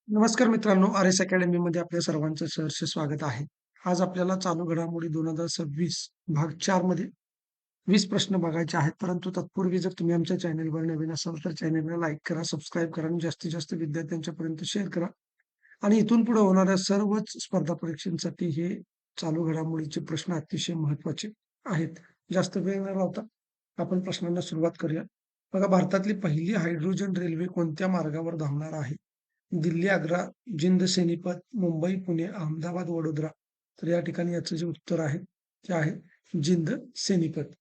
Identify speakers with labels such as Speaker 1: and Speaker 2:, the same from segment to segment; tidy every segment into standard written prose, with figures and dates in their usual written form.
Speaker 1: नमस्कार मित्रांनो, आर.एस. अकॅडमीमध्ये आपल्या सर्वांचं सहर्ष स्वागत आहे. आज आपल्याला चालू घडामोडी 2026 भाग 4 मध्ये 20 प्रश्न बघायचे आहेत. परंतु तत्पूर्वी जर तुम्ही आमच्या चॅनलवर नवीन असाल तर चॅनलला लाईक करा, सबस्क्राईब करा आणि जास्तीत जास्त विद्यार्थ्यांच्यापर्यंत शेअर करा. आणि इथून पुढे होणाऱ्या सर्वच स्पर्धा परीक्षांसाठी हे चालू घडामोडीचे प्रश्न अतिशय महत्त्वाचे आहेत. जास्त वेळ न लावता आपण प्रश्नांना सुरुवात करूया. बघा, भारतातली पहिली हायड्रोजन रेल्वे कोणत्या मार्गावर धावणार आहे? दिल्ली, आग्रा, जिंद, सोनीपत, मुंबई, पुणे, अहमदाबाद, वडोदरा. तर या ठिकाणी याचं जे उत्तर आहे ते आहे जिंद, सोनीपत.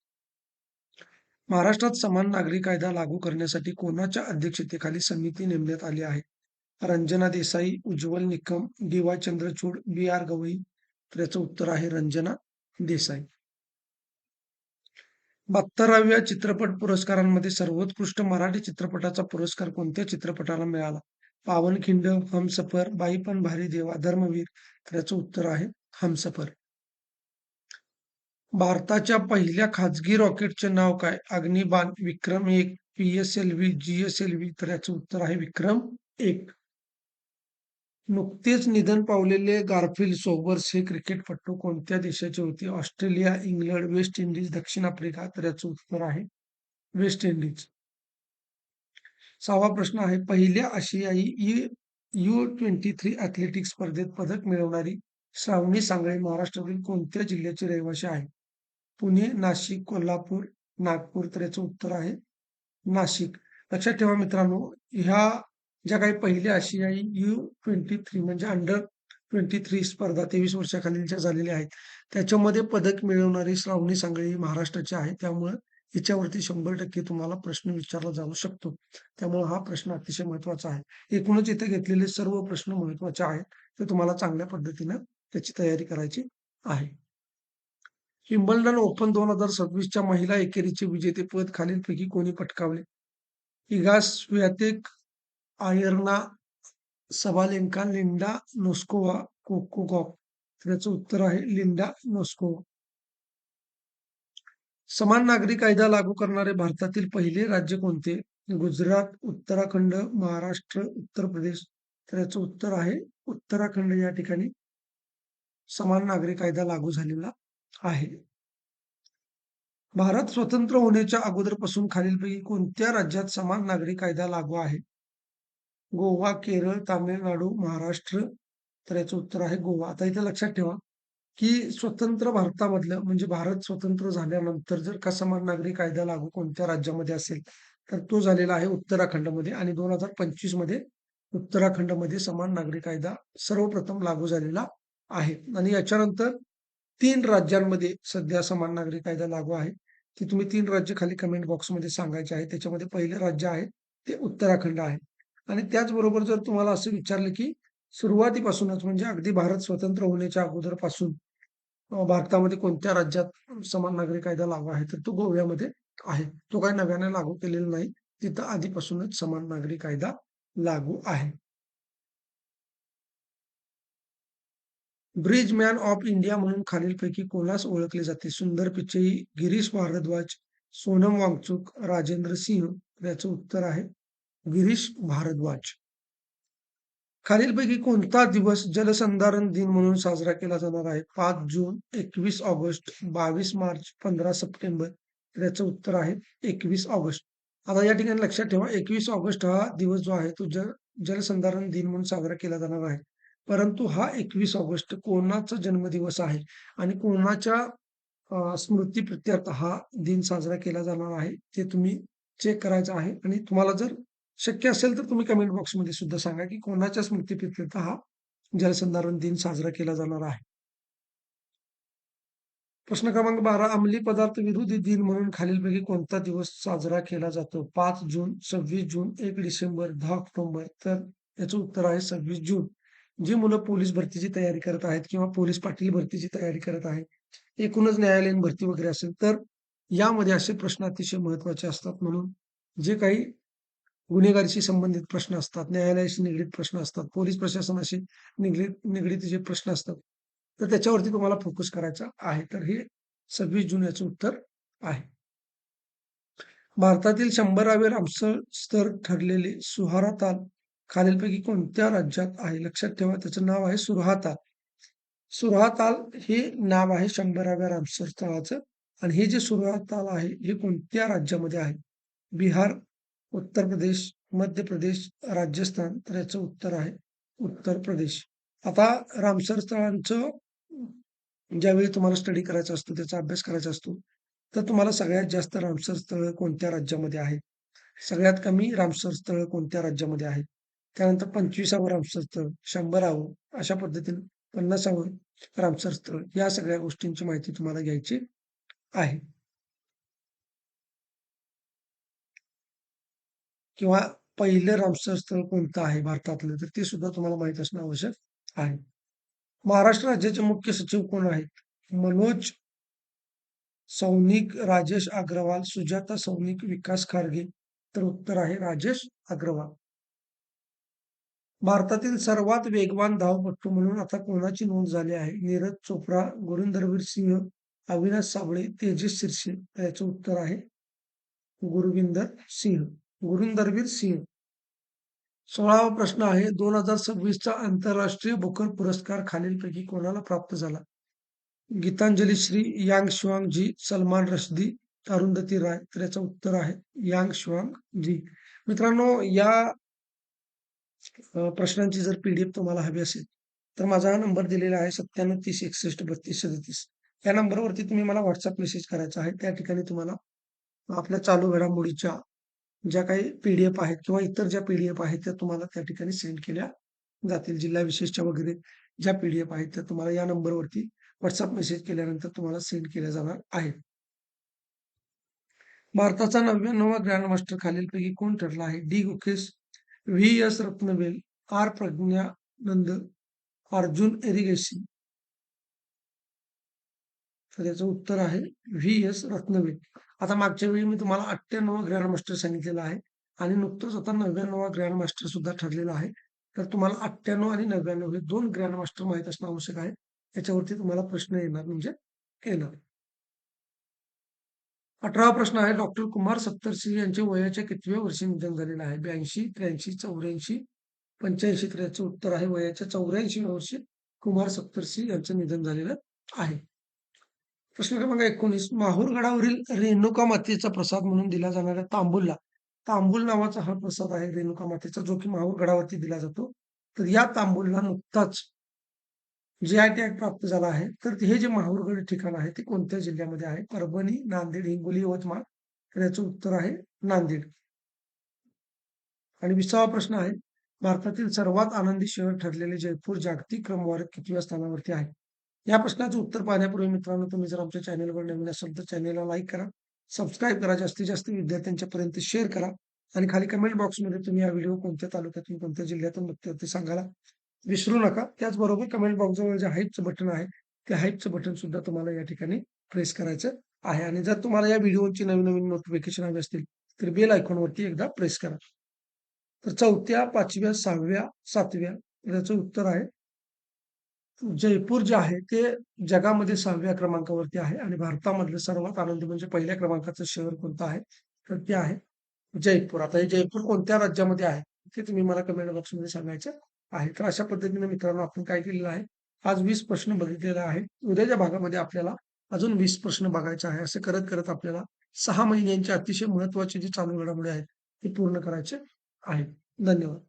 Speaker 1: महाराष्ट्रात समान नागरी कायदा लागू करण्यासाठी कोणाच्या अध्यक्षतेखाली समिती नेमण्यात आली आहे? रंजना देसाई, उज्ज्वल निकम, डी.वाय. चंद्रचूड, बी.आर. गवई. तर याचं उत्तर आहे रंजना देसाई. 72व्या चित्रपट पुरस्कारांमध्ये सर्वोत्कृष्ट मराठी चित्रपटाचा पुरस्कार कोणत्या चित्रपटाला मिळाला? पावनखिंड, हमसफर, बाई पण भारी देवा, धर्मवीर. तर याचं उत्तर आहे हमसफर. भारताच्या पहिल्या खाजगी रॉकेटचे नाव काय? अग्निबाण, विक्रम-1, पी.एस.एल.व्ही, जी.एस.एल.व्ही. तर याचं उत्तर आहे विक्रम-1. नुकतेच निधन पावलेले गारफील्ड सोबर्स हे क्रिकेटपटू कोणत्या देशाचे होते? ऑस्ट्रेलिया, इंग्लंड, वेस्ट इंडिज, दक्षिण आफ्रिका. तर याचं उत्तर आहे वेस्ट इंडिज. 6वा प्रश्न आहे, पहिल्या आशियाई U23 ॲथलेटिक्स स्पर्धेत पदक मिळवणारी श्रावणी सांगळे महाराष्ट्रातील कोणत्या जिल्ह्याची रहिवासी आहे? पुणे, नाशिक, कोल्हापूर, नागपूर. तर याचं उत्तर आहे नाशिक. लक्षात ठेवा मित्रांनो, ह्या ज्या काही पहिल्या आशियाई U23 म्हणजे अंडर 23 स्पर्धा 23 वर्षाखालीलच्या झालेल्या आहेत, त्याच्यामध्ये पदक मिळवणारी श्रावणी सांगळे ही महाराष्ट्राची आहे. त्यामुळे हिच्यावरती 100% तुम्हाला प्रश्न विचारला जाऊ शकतो. त्यामुळे हा प्रश्न अतिशय महत्त्वाचा आहे. एकूणच इथे घेतलेले सर्व प्रश्न महत्त्वाचे आहेत. ते तुम्हाला चांगल्या पद्धतीनं त्याची तयारी करायची आहे. विम्बल्डन ओपन 2026च्या महिला एकेरीचे विजेतेपद खालीलपैकी कोणी पटकावले? Iga Swiatek, Aryna Sabalenka, Linda Noskova, Coco Gauff. तर याचं उत्तर आहे लिंडा नोस्कोवा. समान नागरी कायदा लागू करणारे भारतातील पहिले राज्य कोणते? गुजरात, उत्तराखंड, महाराष्ट्र, उत्तर प्रदेश. तर याचं उत्तर आहे उत्तराखंड. या ठिकाणी समान नागरी कायदा लागू झालेला आहे. भारत स्वतंत्र होण्याच्या अगोदरपासून खालीलपैकी कोणत्या राज्यात समान नागरी कायदा लागू आहे? गोवा, केरळ, तामिळनाडू, महाराष्ट्र. तर याचं उत्तर आहे गोवा. आता इथे लक्षात ठेवा, की स्वतंत्र भारतामधलं म्हणजे भारत स्वतंत्र झाल्यानंतर जर का समान नागरी कायदा लागू कोणत्या राज्यामध्ये असेल, तर तो झालेला आहे उत्तराखंडमध्ये आणि 2025 मध्ये उत्तराखंडमध्ये समान नागरी कायदा सर्वप्रथम लागू झालेला आहे. आणि याच्यानंतर 3 राज्यांमध्ये सध्या समान नागरी कायदा लागू आहे. ती तुम्ही 3 राज्य खाली कमेंट बॉक्समध्ये सांगायचे आहे. त्याच्यामध्ये पहिलं राज्य आहे ते उत्तराखंड आहे. आणि त्याचबरोबर जर तुम्हाला असं विचारलं, की सुरुवातीपासूनच म्हणजे अगदी भारत स्वतंत्र होण्याच्या अगोदरपासून भारतामध्ये कोणत्या राज्यात समान नागरी कायदा लागू आहे? तर तो गोव्यामध्ये आहे. तो काही नव्याने लागू केलेला नाही. तिथं आधीपासूनच समान नागरी कायदा लागू आहे. ब्रिज मॅन ऑफ इंडिया म्हणून खालीलपैकी कोणास ओळखले जाते? सुंदर पिचई, गिरीश भारद्वाज, सोनम वांगचुक, राजेंद्र सिंह. याचं उत्तर आहे गिरीश भारद्वाज. खालीलपैकी कोणता दिवस जलसंधारण दिन म्हणून साजरा केला जाणार आहे? 5 जून, 21 ऑगस्ट, 22 मार्च, 15 सप्टेंबर. तर याचं उत्तर आहे 21 ऑगस्ट. आता या ठिकाणी लक्षात ठेवा, 21 ऑगस्ट हा दिवस जो आहे तो जलसंधारण दिन म्हणून साजरा केला जाणार आहे. परंतु हा 21 ऑगस्ट कोणाचा जन्मदिवस आहे आणि कोणाच्या स्मृतीप्रित्यर्थ हा दिन साजरा केला जाणार आहे, ते तुम्ही चेक करायचं आहे. आणि तुम्हाला जर शक्य असेल तर तुम्ही कमेंट बॉक्समध्ये सुद्धा सांगा, की कोणाच्या स्मृतीप्रित्यर्थ हा जलसंधारण दिन साजरा केला जाणार आहे. प्रश्न क्रमांक 12, अंमली पदार्थ विरोधी दिन म्हणून खालीलपैकी कोणता दिवस साजरा केला जातो? 5 जून, 26 जून, 1 डिसेंबर, 10 ऑक्टोबर. तर याचं उत्तर आहे 26 जून. जी मुलं पोलीस भरतीची तयारी करत आहेत किंवा पोलीस पाटील भरतीची तयारी करत आहेत, एकूणच न्यायालयीन भरती वगैरे असेल, तर यामध्ये असे प्रश्न अतिशय महत्त्वाचे असतात. म्हणून जे काही गुन्हेगारीशी संबंधित प्रश्न असतात, न्यायालयाशी निगडीत प्रश्न असतात, पोलीस प्रशासनाशी निगडीत निगडीत जे प्रश्न असतात, तर त्याच्यावरती तुम्हाला फोकस करायचा आहे. तर हे 26 जून याचं उत्तर आहे. भारतातील 100रावे रामसर स्तर ठरलेले सुहारा ताल खालीलपैकी कोणत्या राज्यात आहे? लक्षात ठेवा त्याचं नाव आहे सुरहाताल. सुरहाताल हे नाव आहे 100व्या रामसर स्थळाचं आणि हे जे सुरहाताल आहे हे कोणत्या राज्यामध्ये आहे? बिहार, उत्तर प्रदेश, मध्य प्रदेश, राजस्थान. तर याचं उत्तर आहे उत्तर प्रदेश. आता रामसर स्थळांचं ज्यावेळी तुम्हाला स्टडी करायचा असतो, त्याचा अभ्यास करायचा असतो, तर तुम्हाला सगळ्यात जास्त रामसर स्थळं कोणत्या राज्यामध्ये आहेत? सगळ्यात कमी रामसर स्थळं कोणत्या राज्यामध्ये आहेत? त्यानंतर 25वं रामसर स्थळ, 100वं अशा पद्धतीने 50वं रामसर स्थळ या सगळ्या गोष्टींची माहिती तुम्हाला घ्यायची आहे. किंवा पहिलं रामसर स्थळ कोणतं आहे भारतातलं, तर ते सुद्धा तुम्हाला माहीत असणं आवश्यक आहे. महाराष्ट्र राज्याचे मुख्य सचिव कोण आहेत? मनोज सौनिक, राजेश अग्रवाल, सुजाता सौनिक, विकास खारगे. तर उत्तर आहे राजेश अग्रवाल. भारतातील सर्वात वेगवान धावपटू म्हणून आता कोणाची नोंद झाली आहे? नीरज चोप्रा, गुरिंदरवीर सिंह, अविनाश साबळे, तेजस शिर्षे. तर याचं उत्तर आहे गुरविंदर सिंह. गुरिंदरवीर सिंह. 16वा प्रश्न आहे 2026चा आंतरराष्ट्रीय बुकर पुरस्कार खालीलपैकी कोणाला प्राप्त झाला? गीतांजली श्री, यांग शुआंग जी, सलमान रश्दी, अरुंधती राय. तर याचं उत्तर आहे यांग शुआंग जी. मित्रांनो, या प्रश्नांची जर पीडीएफ तुम्हाला हवी असेल, तर माझा हा नंबर दिलेला आहे 97 30 61 32 37. या नंबरवरती तुम्ही मला WhatsApp मेसेज करायचा आहे. त्या ठिकाणी तुम्हाला आपल्या चालू घडामोडीच्या ज्या काही पीडीएफ आहेत किंवा इतर ज्या पीडीएफ आहेत त्या तुम्हाला त्या ठिकाणी सेंड केल्या जातील. जिल्हा विशेषच्या वगैरे ज्या पीडीएफ आहेत त्या तुम्हाला या नंबरवरती WhatsApp मेसेज केल्यानंतर तुम्हाला सेंड केल्या जाणार आहेत. भारताचा 99वा ग्रँडमास्टर खालीलपैकी कोण ठरला आहे? डी गुकेश, व्ही.एस. रत्नवेल, आर. प्रज्ञानंद, अर्जुन एरिगेसी. तर याचं उत्तर आहे व्ही.एस. रत्नवेल. आता मागच्या वेळी मी तुम्हाला 98वा ग्रँडमास्टर सांगितलेला आहे आणि नुकतंच आता 99वा ग्रँडमास्टर सुद्धा ठरलेला आहे. तर तुम्हाला 98 आणि 99 हे 2 ग्रँडमास्टर माहीत असणं आवश्यक आहे. याच्यावरती तुम्हाला प्रश्न येणार म्हणजे येणार. 18वा प्रश्न आहे डॉक्टर कुमार सत्तरसिंह यांचे वयाच्या कितव्या वर्षी निधन झालेलं आहे? 82, 83, 84, 85. तर याचं उत्तर आहे वयाच्या 84व्या वर्षी कुमार सत्तरसिंह यांचं निधन झालेलं आहे. प्रश्न क्रमांक 19 माहूर गडावरील रेणुका मातेचा प्रसाद म्हणून दिला जाणाऱ्या तांबूलला तांबूल नावाचा हा प्रसाद आहे रेणुका मातेचा जो की माहूर गडावरती दिला जातो. तर या तांबूलला नुकताच जी.आय. टॅग प्राप्त झाला आहे. तर हे जे माहूरगड ठिकाण आहे ते कोणत्या जिल्ह्यामध्ये आहे? परभणी, नांदेड, हिंगोली, यवतमाळ. तर याचं उत्तर आहे नांदेड. आणि 20वा प्रश्न आहे भारतातील सर्वात आनंदी शहर ठरलेले जयपूर जागतिक क्रमवारीत कितव्या स्थानावरती आहे? या प्रश्नाचं उत्तर पाहण्यापूर्वी मित्रांनो तुम्ही जर आमच्या चॅनलवर नवीन असाल तर चॅनलला लाईक करा, सबस्क्राईब करा, जास्तीत जास्त विद्यार्थ्यांच्या पर्यंत शेअर करा आणि खाली कमेंट बॉक्समध्ये तुम्ही हा व्हिडिओ कोणत्या तालुक्यातून कोणत्या जिल्ह्यातून बघताय ते सांगायला विसरू नका. त्याचबरोबर कमेंट बॉक्सजवळ जे हाईपचं बटन आहे ते हाईपचं बटन सुद्धा तुम्हाला या ठिकाणी प्रेस करायचं आहे आणि जर तुम्हाला या व्हिडिओची नवीन नवीन नोटिफिकेशन हवी असतील तर बेल आयकॉनवरती एकदा प्रेस करा. तर 4थ्या, 5व्या, 6व्या, 7व्या याचं उत्तर आहे जयपूर जे आहे ते जगामध्ये 6व्या क्रमांकावरती आहे आणि भारतामधलं सर्वात आनंदी म्हणजे पहिल्या क्रमांकाचं शहर कोणतं आहे? तर ते आहे जयपूर. आता हे जयपूर कोणत्या राज्यामध्ये आहे? ते तुम्ही मला कमेंट बॉक्समध्ये सांगायचं आहे. तर अशा पद्धतीने मित्रांनो आपण काय केलेलं आहे, आज 20 प्रश्न बघितलेले आहेत. उद्याच्या भागामध्ये आपल्याला अजून 20 प्रश्न बघायचे आहे. असं करत करत आपल्याला 6 महिन्यांचे अतिशय महत्त्वाचे जे चालू घडामोडी आहेत, ते पूर्ण करायचे आहेत. धन्यवाद.